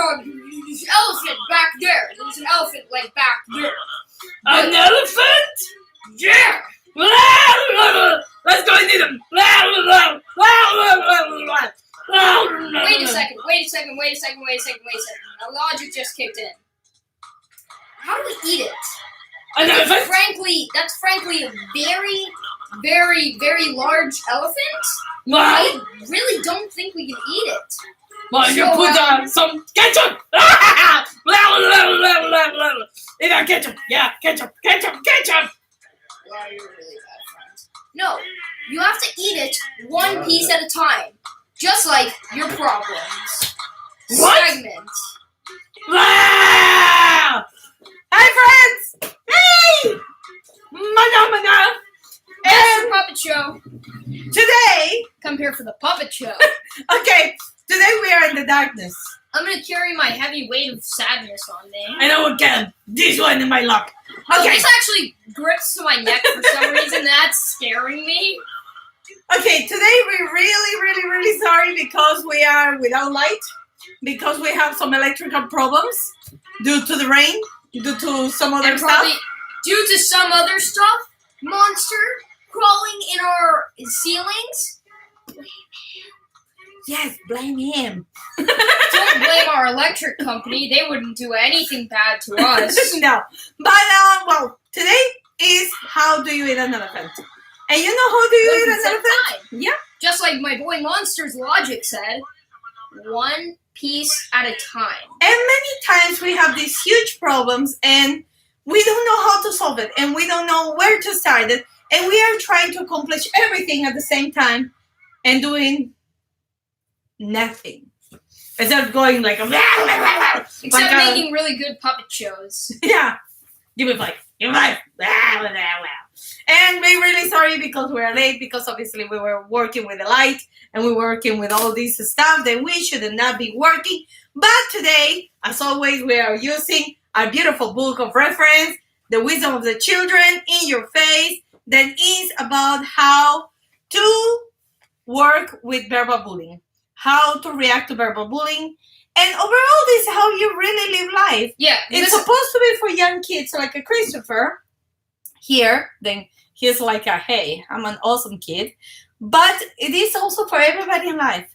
saw this elephant back there. There's an elephant like back there. An elephant? Yeah. Let's go and eat him. Wait a second. Now logic just kicked in. How do we eat it? An elephant? That's frankly a very, very, very large elephant. Well, I really don't think we can eat it. well, you So, put some ketchup. Eat our ketchup. Yeah, ketchup. Wow, you're really bad friends. No, you have to eat it one piece at a time. Just like your problems. What? Segment. Wow! Hi, friends! Hey! Mana! That's the puppet show. Today, Come here for the puppet show. okay, today we are in the darkness. I'm gonna carry my heavy weight of sadness on me. I know again, this one in my luck. Oh, Okay, this actually grips to my neck for some reason. That's scaring me. okay, today we're really sorry because we are without light, because we have some electrical problems due to the rain, due to some other And stuff. probably due to some other stuff, monster crawling in our ceilings. Yes, blame him. Don't blame our electric company. They wouldn't do anything bad to us. No, but well, today is how do you eat an elephant? And you know how do you eat an One piece at a elephant? time. Yeah. Just like my boy Monster's logic said, one piece at a time. And many times we have these huge problems and we don't know how to solve it and we don't know where to start it and we are trying to accomplish everything at the same time and doing nothing. Instead of going like a Except making really good puppet shows. yeah. Give me 5. Give me 5. And we're really sorry because we are late because obviously we were working with the light and we were working with all this stuff that we should not be working. But today, as always, we are using our beautiful book of reference, The Wisdom of the Children in Your Face, that is about how to work with verbal bullying, how to react to verbal bullying, and overall this is how you really live life. Yeah. It's supposed to be for young kids like a Christopher here. Then he's like a, hey, I'm an awesome kid. But it is also for everybody in life.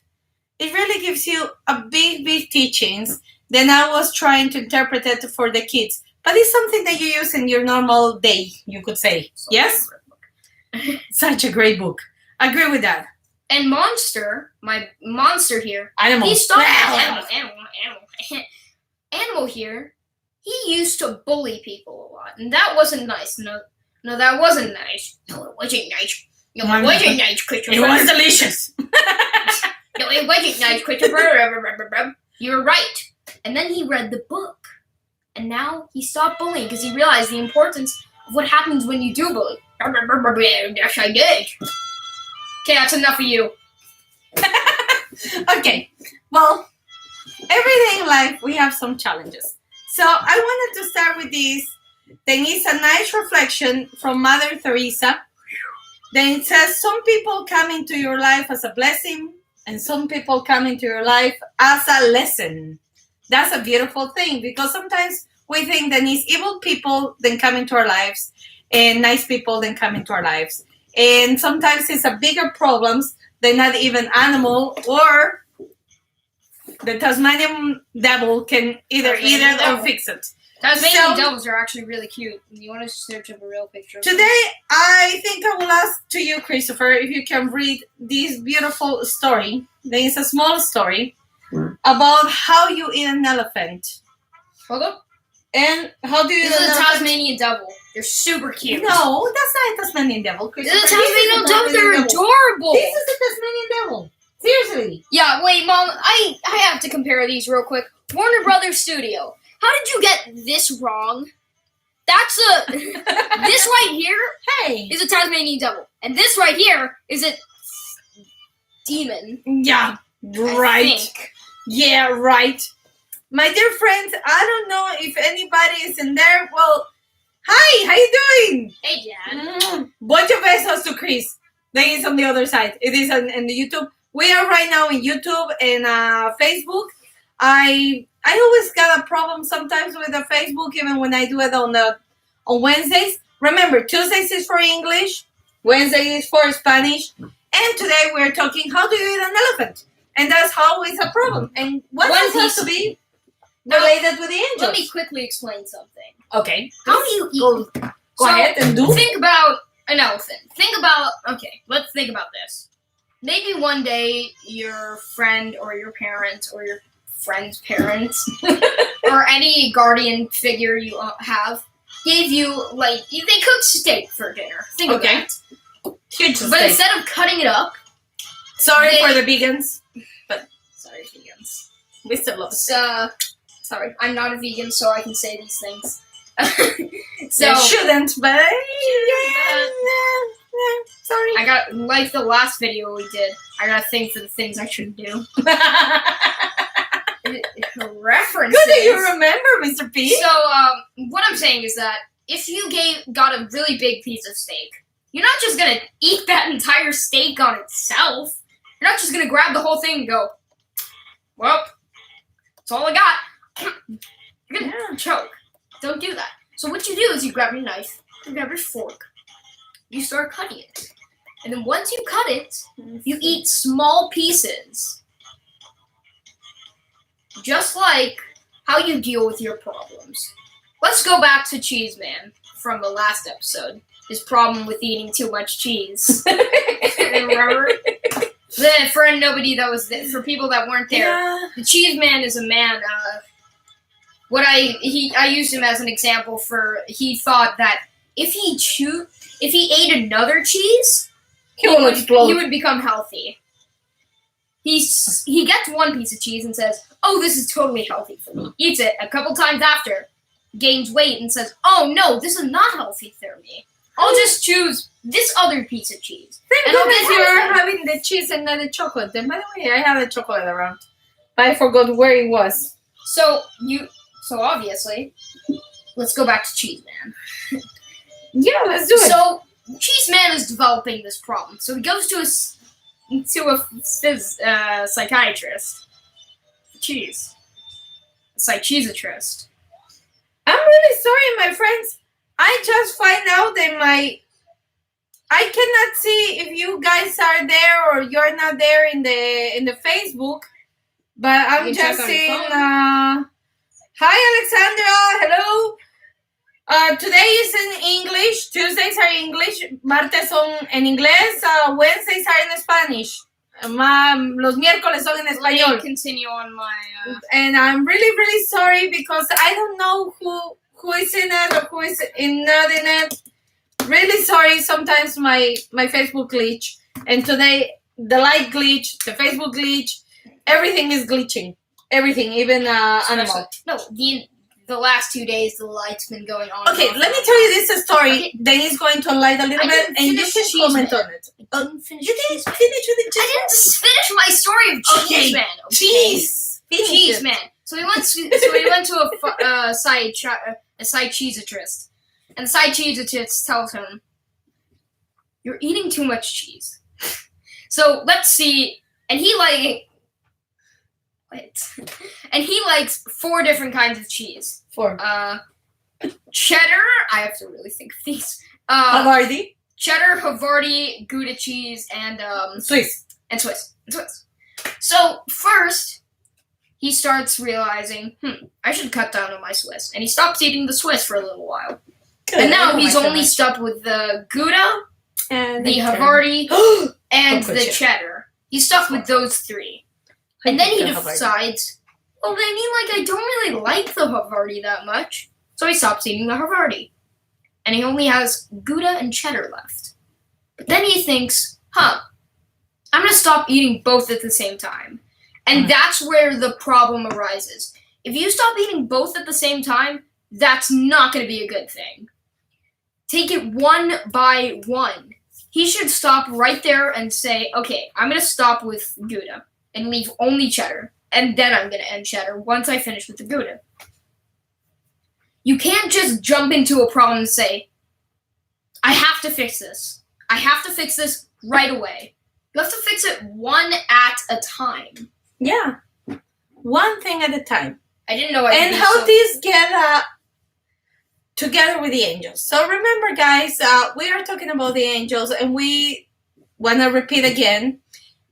It really gives you a big teachings. Then I was trying to interpret it for the kids. But it's something that you use in your normal day, you could say. Yes? Such a great book. I agree with that. And Monster, my monster here, Animal. he stopped Animal here, he used to bully people a lot. And that wasn't nice. No, that wasn't nice. No, it wasn't nice. No, it wasn't nice, Christopher. It was delicious. No, it wasn't nice, Christopher. You're right. And then he read the book. And now he stopped bullying because he realized the importance of what happens when you do bully. Yes, I did. Okay, that's enough of you. Okay, well, every day in life we have some challenges. So I wanted to start with this. Then it's a nice reflection from Mother Teresa. Then it says, some people come into your life as a blessing and some people come into your life as a lesson. That's a beautiful thing because sometimes we think that it's evil people then come into our lives and nice people then come into our lives. And sometimes it's a bigger problems than not even animal or the Tasmanian devil can either eat it or fix it. Tasmanian devils are actually really cute. You want to search up a real picture? Today, I think I will ask to you, Christopher, if you can read this beautiful story. There is a small story about how you eat an elephant. Hold up. And how do you eat This an is a elephant? Tasmanian devil. They're super cute. No, that's not a Tasmanian devil, This Christopher. is a Tasmanian devil. They're adorable. This is a Tasmanian devil. Seriously. Yeah, wait, Mom. I have to compare these real quick. Warner Brothers Studio. How did you get this wrong? That's a... this right here Hey. is a Tasmanian devil. And this right here is a demon. Yeah, I right. think. Yeah, right. My dear friends, I don't know if anybody is in there. Well, hi, how you doing? Hey, Dad. Bunch of besos to Chris. Then it's on the other side. It is on the YouTube. We are right now in YouTube and Facebook. I always got a problem sometimes with the Facebook, even when I do it on Wednesdays. Remember, Tuesdays is for English, Wednesday is for Spanish, and today we're talking how do you eat an elephant, and that's always a problem. And what One does has piece- to be related with the angels? Let me quickly explain something. Okay. How do you eat? Go ahead and do. Think about an elephant. Let's think about this. Maybe one day your friend or your parents or your friend's parents or any guardian figure you have gave you, they cooked steak for dinner. Think of Okay. that. Huge But mistake. instead of cutting it up, Sorry they- for the vegans. sorry, vegans. We still love it. Sorry, I'm not a vegan, so I can say these things. So shouldn't, but sorry. I got, like the last video we did, I got a thing for the things I shouldn't do. References. Good that you remember, Mr. P. So, what I'm saying is that if you got a really big piece of steak, you're not just gonna eat that entire steak on itself. You're not just gonna grab the whole thing and go, well, that's all I got. You're gonna choke. Don't do that. So what you do is you grab your knife, you grab your fork, you start cutting it. And then once you cut it, you eat small pieces. Just like how you deal with your problems. Let's go back to Cheese Man from the last episode. His problem with eating too much cheese. Remember? For people that weren't there, Yeah. the Cheese Man is a man. I used him as an example for he thought that if he ate another cheese, He will explode. He would become healthy. He gets one piece of cheese and says, "Oh, this is totally healthy for me." Eats it a couple times after, gains weight and says, "Oh no, this is not healthy for me. I'll just choose this other piece of cheese." Thank And I'll goodness get you're healthy. having the cheese and not the chocolate. And by the way, I have the chocolate around, but I forgot where it was. So obviously, let's go back to Cheese Man. Yeah, let's do it. So Cheese Man is developing this problem. So he goes to a psychiatrist. Cheese. A psychiatrist. I'm really sorry, my friends. I just find out that I cannot see if you guys are there or you're not there in the Facebook, but I'm You can just check on your seeing. phone. Hi, Alexandra. Hello. Today is in English. Tuesdays are English. Martes son en inglés. Wednesdays are in Spanish. Los miércoles son en Let español. me continue on my. And I'm really, really sorry because I don't know who is in it or who is not in it. Really sorry. Sometimes my Facebook glitch, and today the light glitch, the Facebook glitch, everything is glitching. Everything, even animal. No, the last 2 days the light's been going on. Okay, and off let me and tell you on. this story. Okay. Then it's going to enlighten a little I bit, didn't and you finish can Cheese comment Man. on it. I didn't finish You Cheese didn't Man. finish with the I didn't finish my story of Cheese Okay. Man. Okay? Cheese. Cheese Man. So he went to a psychiatrist, and the psychiatrist tells him, "You're eating too much cheese." So let's see, and he likes 4 different kinds of cheese. 4. Cheddar. I have to really think of these. Havarti. Cheddar, Havarti, Gouda cheese, and Swiss. Swiss. So first, he starts realizing, I should cut down on my Swiss, and he stops eating the Swiss for a little while. And now he's only stuck with the Gouda, and the Havarti, and Don't the push it. cheddar. He's stuck with those 3. And then he decides, well, I don't really like the Havarti that much. So he stops eating the Havarti. And he only has Gouda and cheddar left. But then he thinks, I'm going to stop eating both at the same time. And that's where the problem arises. If you stop eating both at the same time, that's not going to be a good thing. Take it one by one. He should stop right there and say, okay, I'm going to stop with Gouda and leave only cheddar. And then I'm going to end cheddar once I finish with the Gouda. You can't just jump into a problem and say, I have to fix this. I have to fix this right away. You have to fix it one at a time. Yeah. one thing at a time. I didn't know I could And be how so... these get together with the angels. So remember, guys, we are talking about the angels, and we want to repeat again.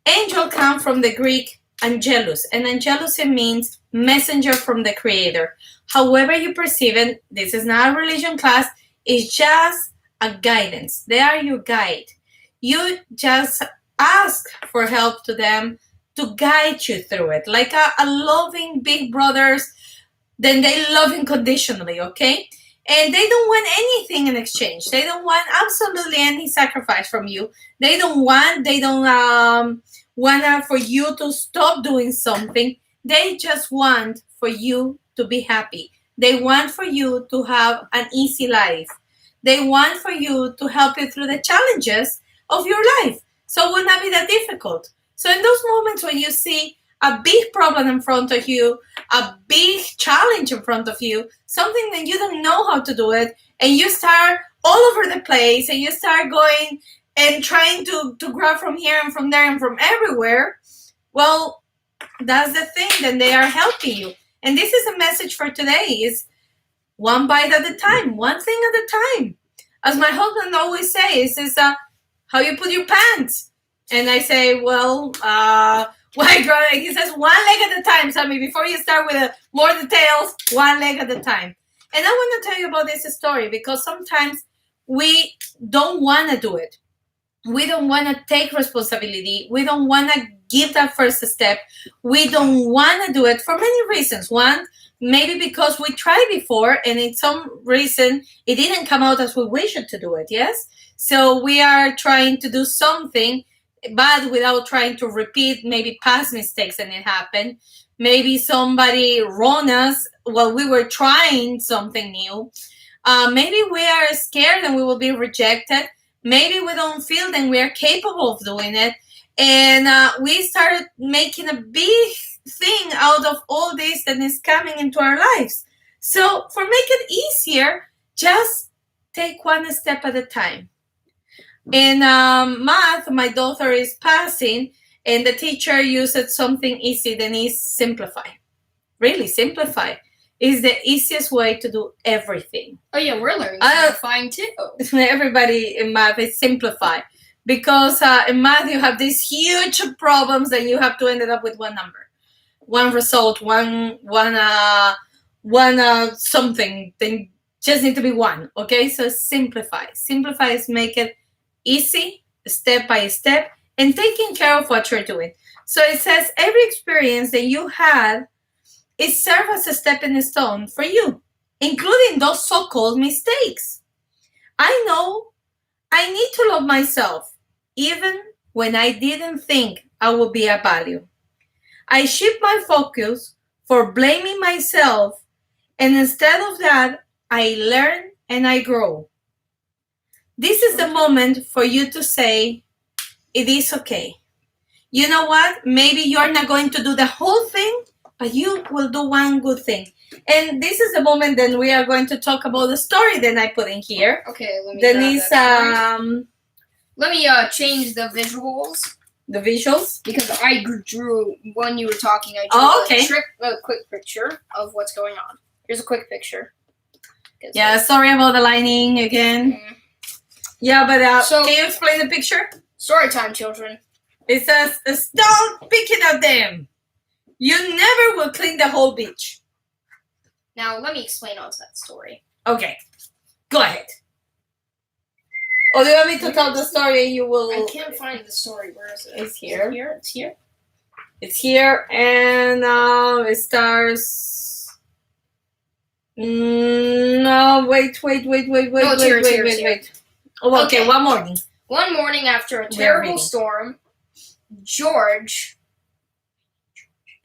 Angel comes from the Greek angelus, and angelus means messenger from the Creator. However you perceive it, this is not a religion class, it's just a guidance. They are your guide. You just ask for help to them to guide you through it. Like a loving big brothers, then they love unconditionally, okay? And they don't want anything in exchange. They don't want absolutely any sacrifice from you. They don't want for you to stop doing something. They just want for you to be happy. They want for you to have an easy life. They want for you to help you through the challenges of your life. So it will not be that difficult. So in those moments when you see a big problem in front of you, a big challenge in front of you, something that you don't know how to do it, and you start all over the place, and you start going and trying to grab from here and from there and from everywhere, well, that's the thing, then they are helping you. And this is a message for today, is one bite at a time, one thing at a time. As my husband always says, is how you put your pants. And I say, well, he says, one leg at a time, Sammy, before you start with more details, one leg at a time. And I want to tell you about this story because sometimes we don't want to do it. We don't want to take responsibility. We don't want to give that first step. We don't want to do it for many reasons. One, maybe because we tried before and in some reason it didn't come out as we wished to do it, yes? So we are trying to do something, but without trying to repeat maybe past mistakes and it happened. Maybe somebody wronged us while we were trying something new. Maybe we are scared and we will be rejected. Maybe we don't feel that we are capable of doing it. And we started making a big thing out of all this that is coming into our lives. So for make it easier, just take one step at a time. In math, my daughter is passing, and the teacher used something easy, then is simplify. Really, simplify is the easiest way to do everything. Oh yeah, we're learning simplifying too. Everybody in math is simplify. Because in math, you have these huge problems that you have to end up with one number. One result, one something, then just need to be one, okay? So simplify. Simplify is make it easy, step by step, and taking care of what you're doing. So it says every experience that you had, it serves as a stepping stone for you, including those so-called mistakes. I know I need to love myself, even when I didn't think I would be a value. I shift my focus for blaming myself, and instead of that, I learn and I grow. This is the moment for you to say, it is okay. You know what? Maybe you're not going to do the whole thing, but you will do one good thing. And this is the moment then we are going to talk about the story that I put in here. Okay, let me Denise, let me change the visuals. The visuals? Because I drew, when you were talking, I drew a quick picture of what's going on. Here's a quick picture. Yeah, sorry about the lighting again. Mm-hmm. Yeah, but so, can you explain the picture? Story time, children. It says, stop picking at them. You never will clean the whole beach. Now, let me explain all that story. Okay, go ahead. Or do you want me to tell the story and you will... I can't find the story. Where is it? It's here. It's here? It's here, and it starts... No, wait. No, it's here. Wait. Oh, okay, one morning. One morning after a terrible storm, George...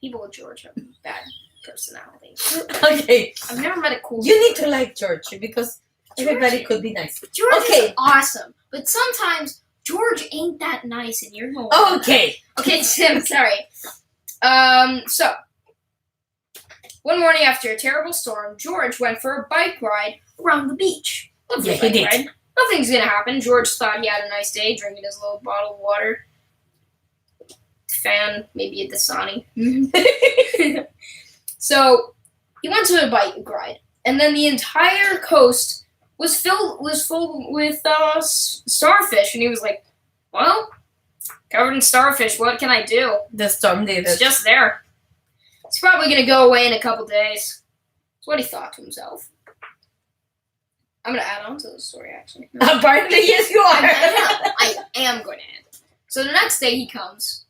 People with George have bad personalities. Okay. I've never met a cool You need to like George, because everybody could be nice. George is awesome, but sometimes George ain't that nice, and you're going. Okay, Tim. Sorry. So one morning after a terrible storm, George went for a bike ride around the beach. Yeah, he did. Ride. Nothing's gonna happen. George thought he had a nice day, drinking his little bottle of water. fan, maybe a Dasani. So he went to a bike ride, and then the entire coast was full with starfish, and he was like, "Well, covered in starfish. What can I do? The storm did It's it. just there. It's probably gonna go away in a couple days." That's what he thought to himself. I'm gonna add on to the story, actually. No. Apparently, yes, you are. I am going to add. So the next day he comes.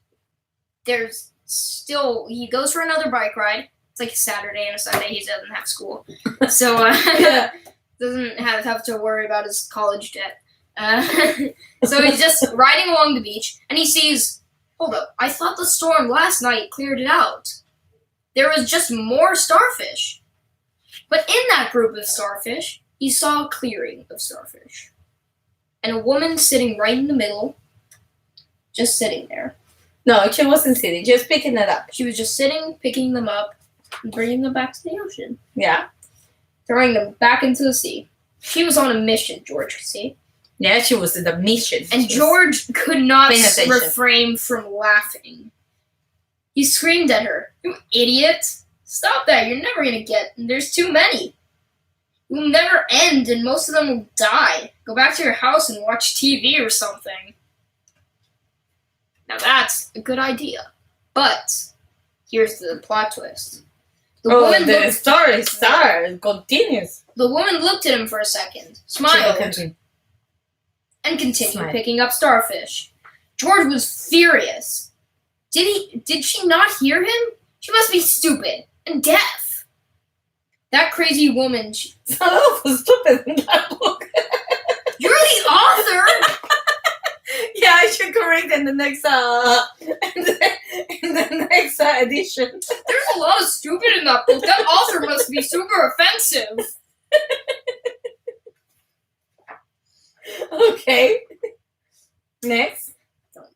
He goes for another bike ride. It's like a Saturday and a Sunday. He doesn't have school, so doesn't have to worry about his college debt. So he's just riding along the beach, and he sees, hold up, I thought the storm last night cleared it out. There was just more starfish. But in that group of starfish, he saw a clearing of starfish. And a woman sitting right in the middle, just sitting there. No, she wasn't sitting, just picking it up. She was just sitting, picking them up, and bringing them back to the ocean. Yeah. Throwing them back into the sea. She was on a mission, George could see. Yeah, she was in the mission. And George could not Paying attention. refrain from laughing. He screamed at her, "You idiot! Stop that, you're never gonna get, there's too many. It will never end and most of them will die. Go back to your house and watch TV or something." Now that's a good idea. But here's the plot twist. The story continues. The woman looked at him for a second, smiled, and continued Smile. picking up starfish. George was furious. Did she not hear him? She must be stupid and deaf. That crazy woman. Some of us stupid in that book. You're the author. Yeah, I should correct in the next edition. There's a lot of stupid in that book. That author must be super offensive. Okay. Next. Don't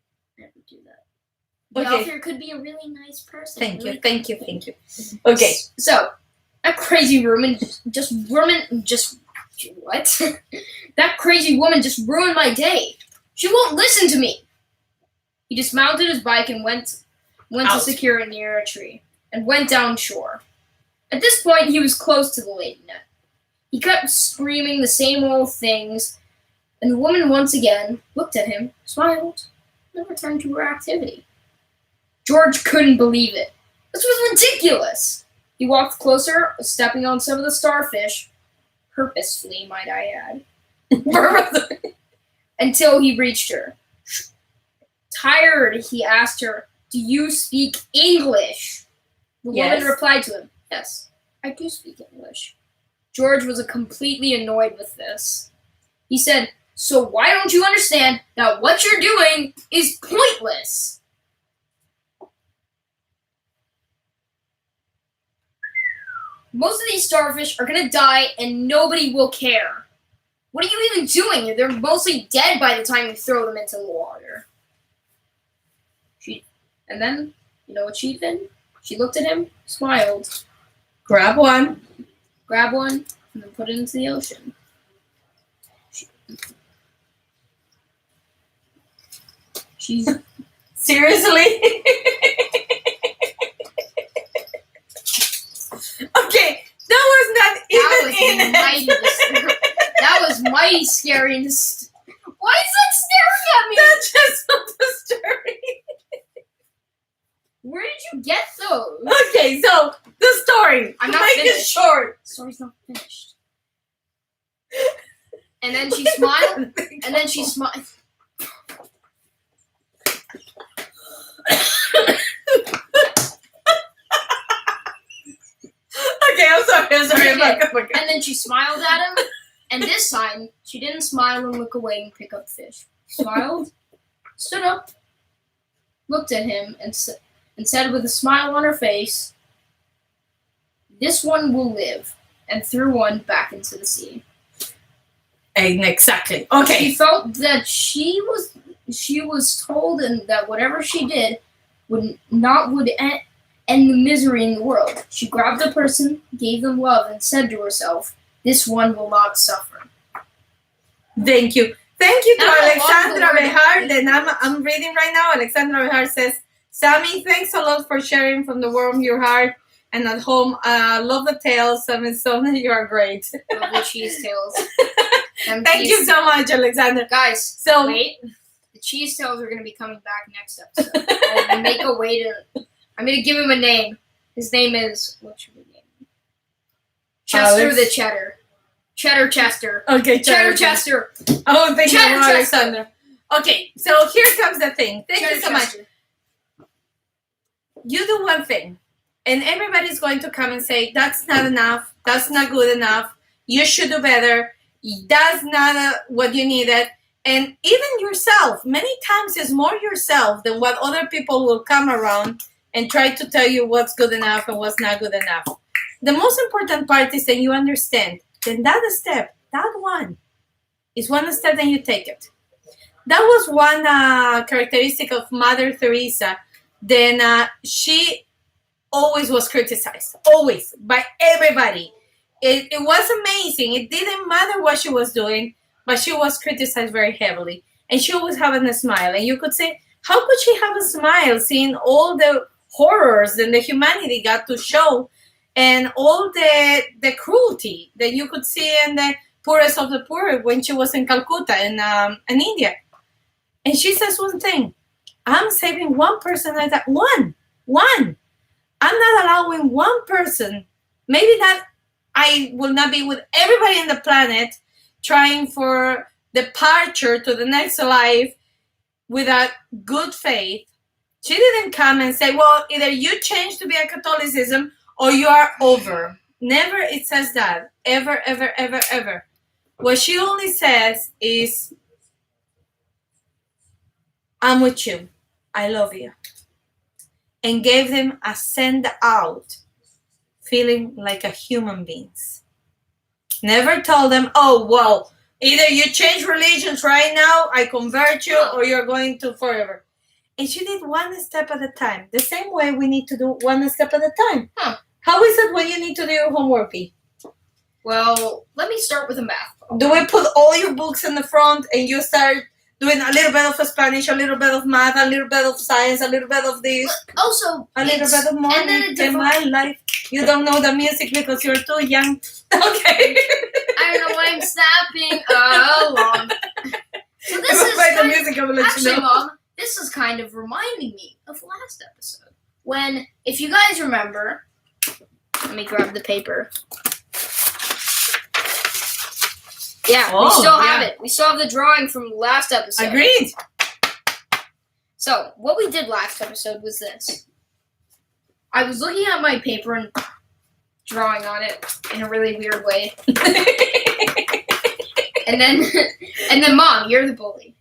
ever do that. The Okay. author could be a really nice person. Thank you. really Thank you. Okay. So, that crazy woman what? That crazy woman just ruined my day. She won't listen to me. He dismounted his bike and went to Out. secure it near a tree and went down shore. At this point, he was close to the lady net. He kept screaming the same old things, and the woman once again looked at him, smiled, and returned to her activity. George couldn't believe it. This was ridiculous. He walked closer, stepping on some of the starfish, purposefully, might I add, until he reached her. Tired, he asked her, "Do you speak English?" The Yes. woman replied to him, "Yes, I do speak English." George was completely annoyed with this. He said, "So why don't you understand that what you're doing is pointless?" Most of these starfish are gonna die and nobody will care. What are you even doing? They're mostly dead by the time you throw them into the water. And then, you know what she did? She looked at him, smiled, Grab one. grabbed one, and then put it into the ocean. She's Seriously? Okay, that was not even in it. That was mighty scary. Why is that staring at me? That's just not the story. Where did you get those? Okay, so the story. I'm not Make it finished. short. The story's not finished. And then she smiled. And then she smiled. Okay, I'm sorry. Okay. Back up. And then she smiled at him. And this time, she didn't smile and look away and pick up fish. She smiled, stood up, looked at him, and said with a smile on her face, "This one will live," and threw one back into the sea. Exactly. She Okay. felt that she was told and that whatever she did would end the misery in the world. She grabbed the person, gave them love, and said to herself, "This one will not suffer." Thank you. Thank you to That's a lot of Alexandra the word. Behar. Then I'm reading right now. Alexandra Behar says, Sammy, thanks a lot for sharing from the warm of your heart and at home. Love the tales. I mean, Sonia, you are great. Love the cheese tails. Thank you so much, Alexander. Guys, So wait. The cheese tails are going to be coming back next episode. I'll make a way to... I'm going to give him a name. His name is... What should we name him? Chester Alex. the Cheddar. Cheddar Chester. Okay, Cheddar Chester. Oh, thank you, Cheddar Alexander. Okay, so here comes the thing. Thank Cheddar you so much. Chester. You do one thing, and everybody's going to come and say, that's not enough, that's not good enough, you should do better, that's not what you needed. And even yourself, many times it's more yourself than what other people will come around and try to tell you what's good enough and what's not good enough. The most important part is that you understand that that step, that one, is one step and you take it. That was one characteristic of Mother Teresa. Then she always was criticized, always, by everybody. It was amazing. It didn't matter what she was doing, but she was criticized very heavily. And she always having a smile. And you could say, how could she have a smile seeing all the horrors and the humanity got to show and all the cruelty that you could see in the poorest of the poor when she was in Calcutta in India? And she says one thing. I'm saving one person like that. One. I'm not allowing one person. Maybe that I will not be with everybody in the planet trying for departure to the next life with a good faith. She didn't come and say, well, either you change to be a Catholicism or you are over. Never it says that. Ever, ever, ever, ever. What she only says is, I'm with you. I love you. And gave them a send out, feeling like a human beings. Never told them, oh, well, either you change religions right now, I convert you, or you're going to forever. And she did one step at a time. The same way we need to do one step at a time. How is it when you need to do your homework, P? Well, let me start with a math problem. Do we put all your books in the front and you start doing a little bit of Spanish, a little bit of math, a little bit of science, a little bit of this, Also, a little bit of more and then in my life? You don't know the music because you're too young. Okay. I don't know why I'm snapping along. So this is Play the kind music, I will let you actually, know. Mom, this is kind of reminding me of last episode. When, if you guys remember, let me grab the paper. Yeah, we still have it. We still have the drawing from last episode. Agreed. So, what we did last episode was this. I was looking at my paper and drawing on it in a really weird way. And then Mom, you're the bully.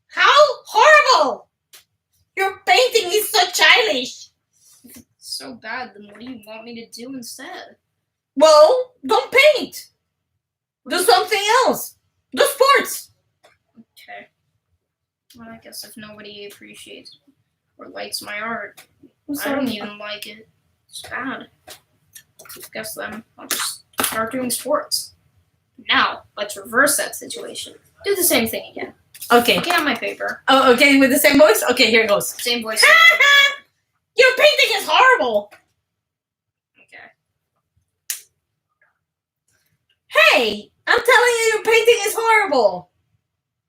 How horrible! Your painting is so childish. So bad, then what do you want me to do instead? Well, don't paint. Do something else. Do sports. Okay. Well, I guess if nobody appreciates or likes my art, I don't even like it. It's bad. Guess then I'll just start doing sports. Now, let's reverse that situation. Do the same thing again. Okay. Get on my paper. Oh, okay, with the same voice? Okay, here it goes. Same voice. Your painting is horrible. Okay. Hey, I'm telling you, your painting is horrible.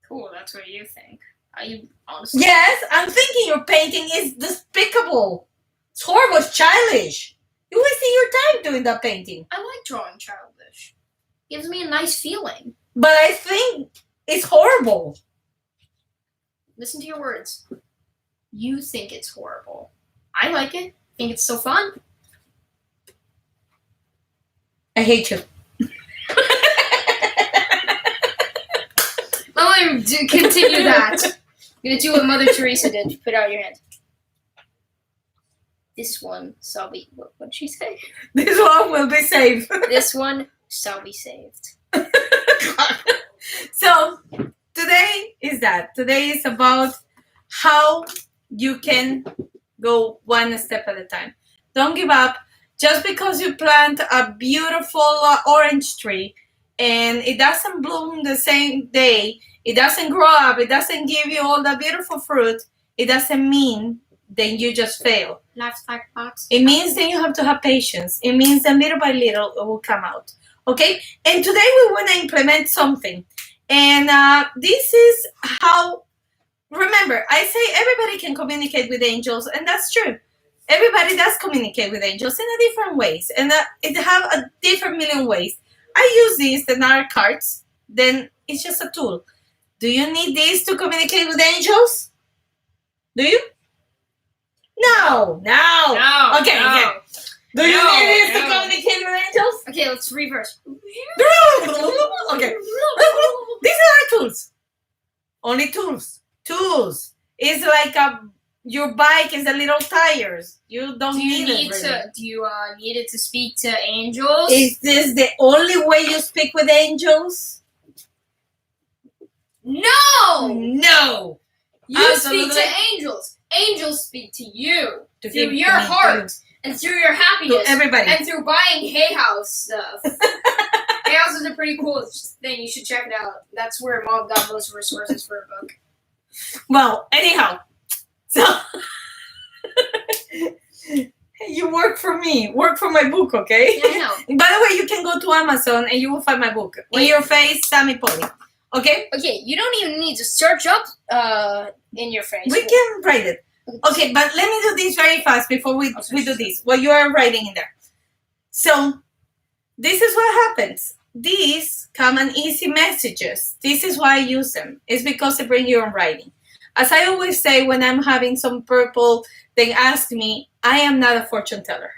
Cool, that's what you think. You honestly. Yes, I'm thinking your painting is despicable. It's horrible, it's childish. You're wasting your time doing that painting. I like drawing childish. Gives me a nice feeling. But I think it's horrible. Listen to your words. You think it's horrible. I like it. Think it's so fun. I hate you. Let me continue that. I'm going to do what Mother Teresa did. Put out your hand. This one shall be... What'd she say? This one will be safe. This one shall be saved. So, today is that. Today is about how you can go one step at a time. Don't give up. Just because you plant a beautiful orange tree, and it doesn't bloom the same day, it doesn't grow up, it doesn't give you all the beautiful fruit, it doesn't mean that you just fail. Life's like box. It means that you have to have patience. It means that little by little it will come out. Okay? And today we want to implement something. And this is how, remember, I say everybody can communicate with angels, and that's true. Everybody does communicate with angels in a different ways, and it have a different million ways. I use these, that are cards, then it's just a tool. Do you need this to communicate with angels? Do you? No. Okay. Do you need this to communicate with angels? Okay, let's reverse. Okay. These are tools. Only tools. Tools. It's like your bike is the little tires. You don't need it. Really. Do you need it to speak to angels? Is this the only way you speak with angels? No. You Absolutely. speak to angels. Angels speak to you To through give your me heart and through your happiness To everybody. and through buying Hay House stuff. Hay House is a pretty cool thing. You should check it out. That's where Mom got most resources for a book. Well, anyhow, so you work for me. Work for my book, okay? Yeah, I know. By the way, you can go to Amazon and you will find my book. In Your Face, Sammy Polly. Okay? Okay, you don't even need to search up In Your Face. We can write it. Okay, but let me do this very fast before we do this. What you are writing in there. So, this is what happens. These come in easy messages. This is why I use them. It's because they bring you on writing. As I always say when I'm having some purple, they ask me, I am not a fortune teller.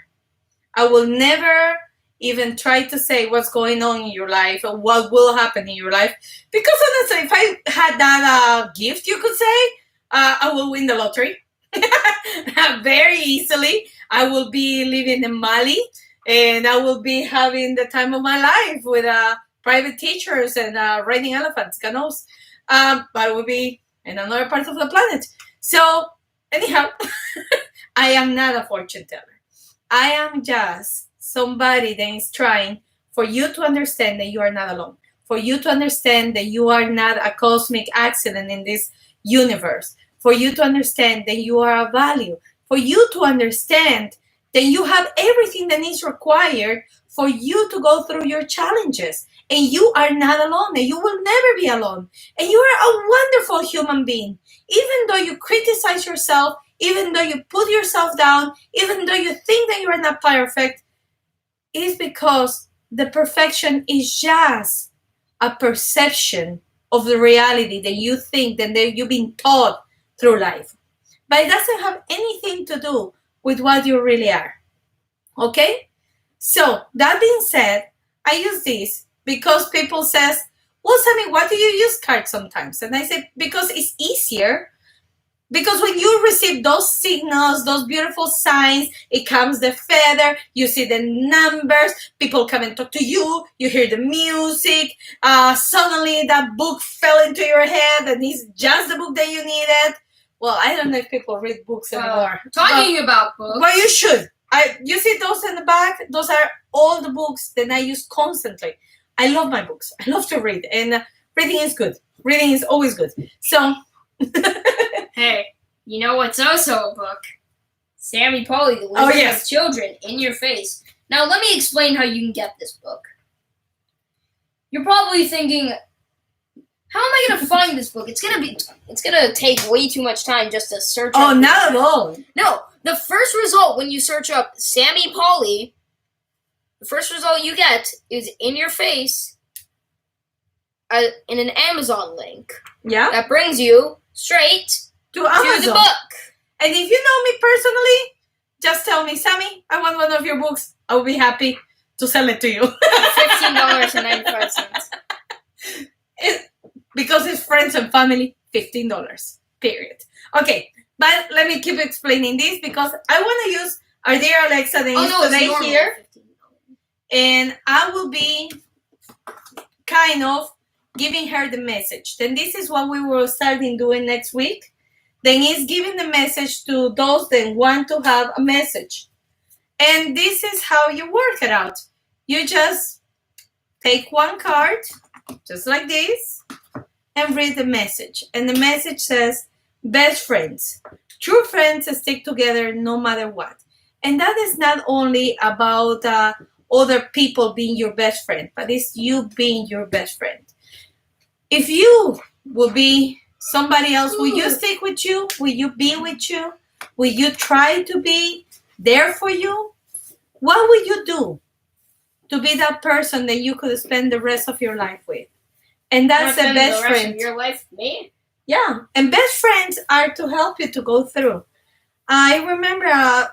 I will never even try to say what's going on in your life or what will happen in your life. Because honestly, if I had that gift, you could say, I will win the lottery. Very easily. I will be living in Mali and I will be having the time of my life with private teachers and riding elephants, canoes. But I will be in another part of the planet. So anyhow, I am not a fortune teller. I am just somebody that is trying for you to understand that you are not alone. For you to understand that you are not a cosmic accident in this universe. For you to understand that you are of value. For you to understand that you have everything that is required for you to go through your challenges. And you are not alone, and you will never be alone. And you are a wonderful human being. Even though you criticize yourself, even though you put yourself down, even though you think that you are not perfect, it is because the perfection is just a perception of the reality that you think and that you've been taught through life. But it doesn't have anything to do with what you really are. Okay? So, that being said, I use this because people says, well, Sammy, why do you use cards sometimes? And I said, because it's easier. Because when you receive those signals, those beautiful signs, it comes the feather, you see the numbers, people come and talk to you, you hear the music, suddenly that book fell into your head and it's just the book that you needed. Well, I don't know if people read books anymore. Talking about books. Well, you should. You see those in the back? Those are all the books that I use constantly. I love my books. I love to read. And reading is good. Reading is always good. So... Hey, you know what's also a book? Sammy Polly, The Wisdom of Children, In Your Face. Now, let me explain how you can get this book. You're probably thinking, how am I going to find this book? It's gonna take way too much time just to search up. Oh, not at all. No, the first result when you search up Sammy Polly, the first result you get is In Your Face in an Amazon link. Yeah. That brings you straight to Amazon. To the book. And if you know me personally, just tell me, Sammy, I want one of your books. I will be happy to sell it to you. $15.95. Because it's friends and family, $15. Period. Okay, but let me keep explaining this because I want to use our dear Alexa today here. And I will be kind of giving her the message. Then this is what we will start doing next week. Then is giving the message to those that want to have a message. And this is how you work it out. You just take one card, just like this, and read the message. And the message says, best friends. True friends stick together no matter what. And that is not only about other people being your best friend, but it's you being your best friend. If you will be somebody else, will you stick with you? Will you be with you? Will you try to be there for you? What will you do to be that person that you could spend the rest of your life with? And that's the best friend. Your life, me? Yeah, and best friends are to help you to go through. I remember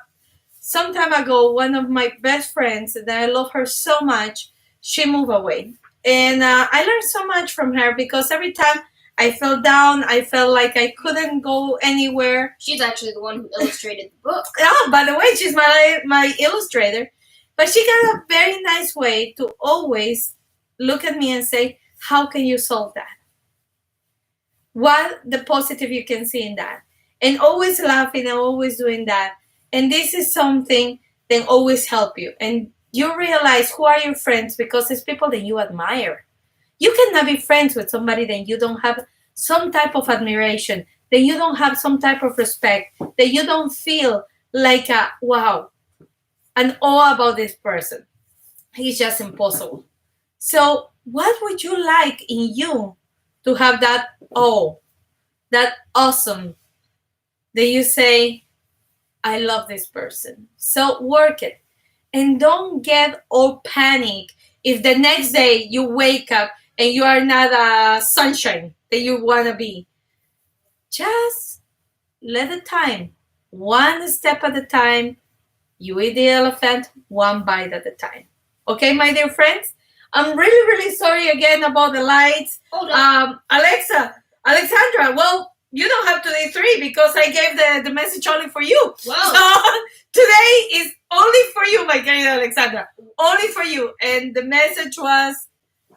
some time ago, one of my best friends that I love her so much, she moved away. And I learned so much from her because every time I fell down, I felt like I couldn't go anywhere. She's actually the one who illustrated the book. Oh, by the way, she's my illustrator. But she got a very nice way to always look at me and say, how can you solve that? What the positive you can see in that? And always laughing and always doing that. And this is something that always help you. And you realize who are your friends because it's people that you admire. You cannot be friends with somebody that you don't have some type of admiration, that you don't have some type of respect, that you don't feel like, wow, an awe about this person. It's just impossible. So what would you like in you to have that awe, that awesome, that you say, I love this person. So work it. And don't get all panic if the next day you wake up and you are not a sunshine that you want to be. Just let the time, one step at a time. You eat the elephant, one bite at a time. Okay, my dear friends? I'm really, really sorry again about the lights. Hold on. Alexandra, well, you don't have to do 3 because I gave the message only for you. Wow. So today is only for you, my querida Alexandra. Only for you. And the message was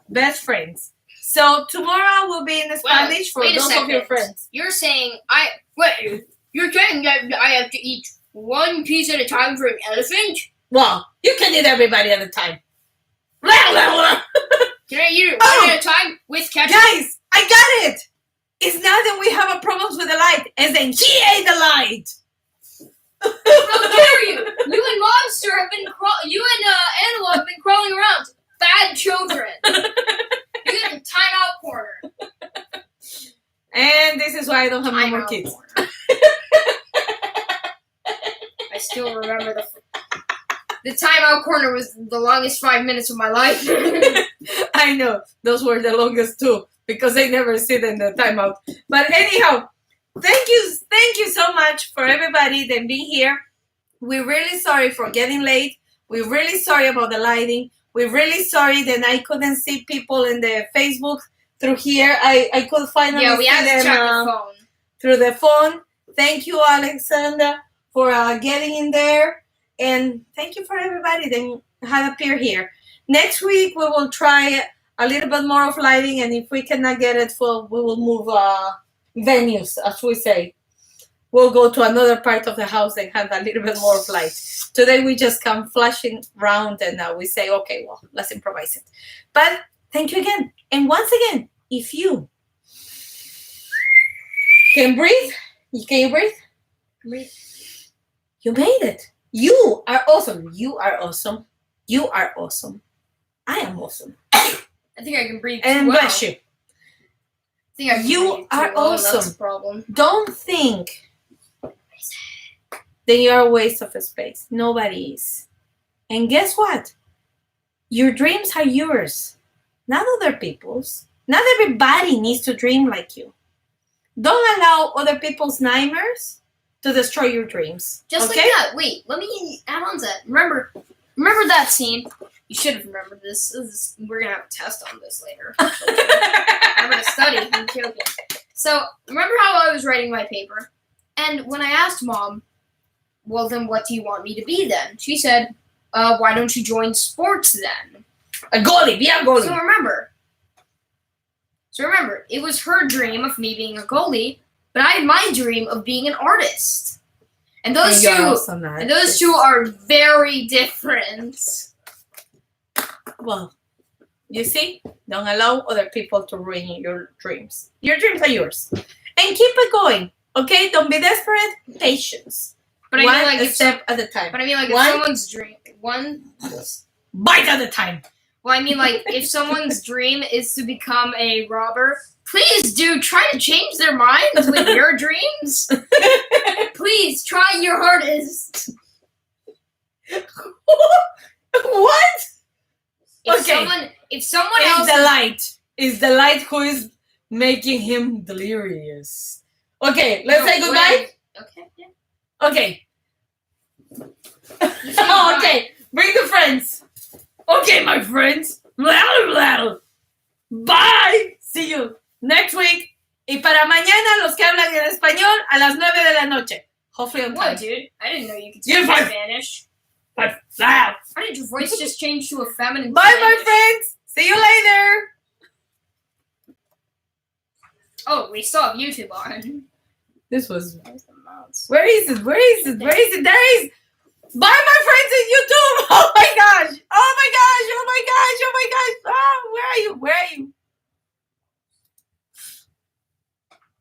best friends. So tomorrow will be in Spanish for those of your friends. You're saying you're saying that I have to eat one piece at a time for an elephant? Well, you can eat everybody at a time. Can I eat it one at a time with ketchup? Guys, I got it. It's not that we have a problem with the light. It's that she ate the light. How dare you? You and Monster have been Animal have been crawling around. Bad children. You get the timeout corner. And this is why I don't have no more kids. I still remember the timeout corner was the longest 5 minutes of my life. I know. Those were the longest too. Because they never sit in the timeout. But anyhow, thank you so much for everybody that being here. We're really sorry for getting late. We're really sorry about the lighting. We're really sorry that I couldn't see people in the Facebook through here. I could finally we see have to them check the phone. through the phone. Thank you, Alexandra, for getting in there. And thank you for everybody that had appeared here. Next week, we will try a little bit more of lighting, and if we cannot get it full, we will move venues, as we say. We'll go to another part of the house and have a little bit more of light. Today we just come flashing around and we say, okay, well, let's improvise it. But thank you again. And once again, if you can breathe, can you breathe? Breathe. You made it. You are awesome. You are awesome. You are awesome. I am awesome. I think I can breathe And too well. bless you. I think I can You breathe are too well, awesome. That's a problem. Don't think that you are a waste of space. Nobody is. And guess what? Your dreams are yours, not other people's. Not everybody needs to dream like you. Don't allow other people's nightmares to destroy your dreams. Just okay? like that. Wait, let me add on to that. Remember that scene? You should have remembered this. We're gonna have a test on this later. I'm gonna study. I'm joking. So remember how I was writing my paper, and when I asked Mom, "Well, then what do you want me to be then?" She said, "Why don't you join sports then?" A goalie, be a goalie. So remember, it was her dream of me being a goalie, but I had my dream of being an artist. And those two are very different. Well, You see? Don't allow other people to ruin your dreams. Your dreams are yours. And keep it going. Okay? Don't be desperate. Patience. But I One mean, like, step at a time. But I mean, like, One- if someone's dream, Bite at a time. Well, I mean, like, if someone's dream is to become a robber, please do try to change their minds with your dreams. Please try your hardest. What? If Okay. someone It's else, the light. It's the light who is making him delirious. Okay, let's say goodbye. Okay. Yeah. Okay. You say goodbye. Okay, bring the friends. Okay, my friends. Bye. See you next week. Y para mañana, los que hablan en español, a las 9 de la noche. Hopefully on time. What, dude? I didn't know you could You're speak fine. Spanish. Bye, How did your voice just change to a feminine? my Spanish? friends. See you later. Oh, we still have YouTube on. This was. There's the mouse. Where is it? Where is it? Where is it? There is. Bye, my friends in